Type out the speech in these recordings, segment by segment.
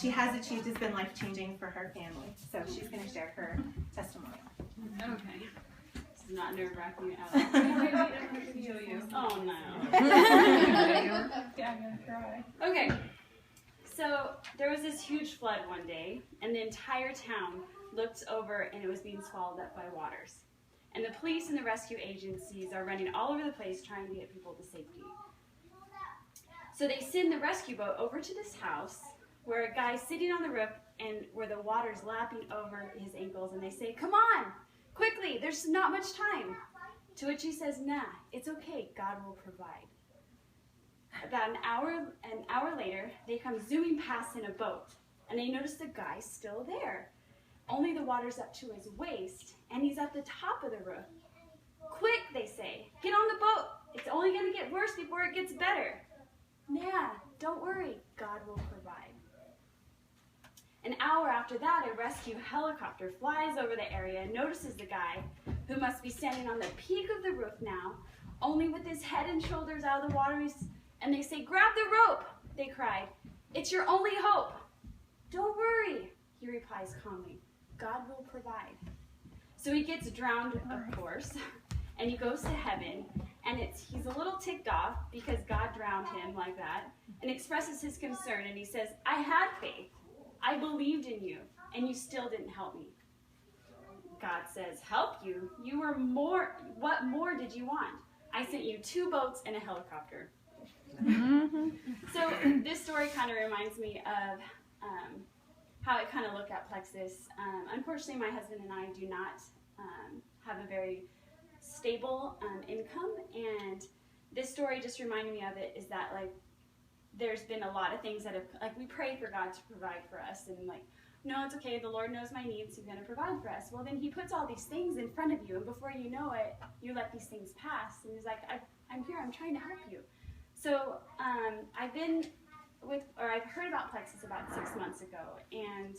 She has achieved has been life-changing for her family, so she's going to share her testimonial. Okay. This is not nerve-wracking at all. Oh no. Yeah, I'm gonna cry. Okay. So there was this huge flood one day, and the entire town looked over and it was being swallowed up by waters. And the police and the rescue agencies are running all over the place trying to get people to safety. So they send the rescue boat over to this house where a guy's sitting on the roof and where the water's lapping over his ankles, and they say, "Come on, quickly, there's not much time." To which he says, "Nah, it's okay, God will provide." About an hour later, they come zooming past in a boat, and they notice the guy's still there. Only the water's up to his waist, and he's at the top of the roof. "Quick," they say, "get on the boat. It's only going to get worse before it gets better." "Nah, don't worry, God will provide." An hour after that, a rescue helicopter flies over the area and notices the guy, who must be standing on the peak of the roof now, only with his head and shoulders out of the water, and they say, "Grab the rope," they cried. "It's your only hope." "Don't worry," he replies calmly, "God will provide." So he gets drowned, of course, and he goes to heaven, and he's a little ticked off because God drowned him like that, and expresses his concern, and he says, "I had faith. I believed in you, and you still didn't help me." God says, "Help you? What more did you want? I sent you 2 boats and a helicopter." So this story kind of reminds me of how I kind of look at Plexus. Unfortunately, my husband and I do not have a very stable income, and this story just reminded me of it, is that like there's been a lot of things that have, like, we pray for God to provide for us, and like, no, it's okay, the Lord knows my needs, he's going to provide for us. Well, then he puts all these things in front of you, and before you know it, you let these things pass, and he's like, I'm here, I'm trying to help you. So I've heard about Plexus about 6 months ago, and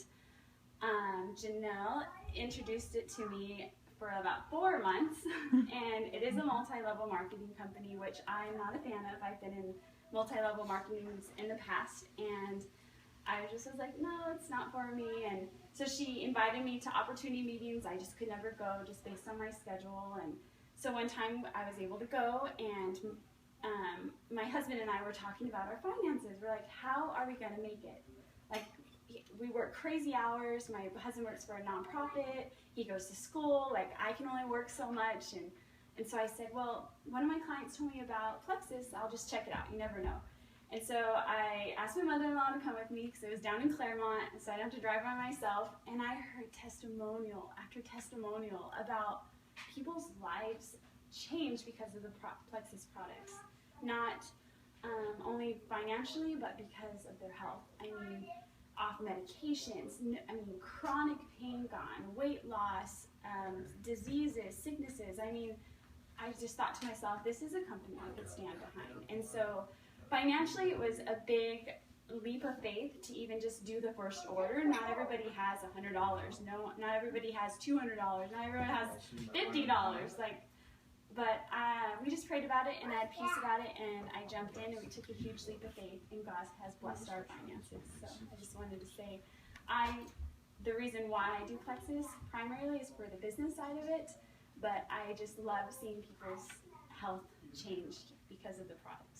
Janelle introduced it to me for about 4 months, and it is a multi-level marketing company, which I'm not a fan of. I've been in multi-level marketing in the past, and I just was like, no, it's not for me. And so she invited me to opportunity meetings. I just could never go, just based on my schedule. And so one time I was able to go, and my husband and I were talking about our finances. We're like, how are we going to make it? Like, we work crazy hours. My husband works for a nonprofit. He goes to school. Like, I can only work so much. And so I said, well, one of my clients told me about Plexus. I'll just check it out. You never know. And so I asked my mother-in-law to come with me because it was down in Claremont, so I didn't have to drive by myself. And I heard testimonial after testimonial about people's lives changed because of the Plexus products. Not only financially, but because of their health. I mean, off medications, chronic pain gone, weight loss, diseases, sicknesses. I mean, I just thought to myself, this is a company I could stand behind. And so financially, it was a big leap of faith to even just do the first order. Not everybody has $100. No, not everybody has $200. Not everyone has $50. But we just prayed about it, and I had peace about it, and I jumped in, and we took a huge leap of faith, and God has blessed our finances. So I just wanted to say, the reason why I do Plexus primarily is for the business side of it, but I just love seeing people's health changed because of the product.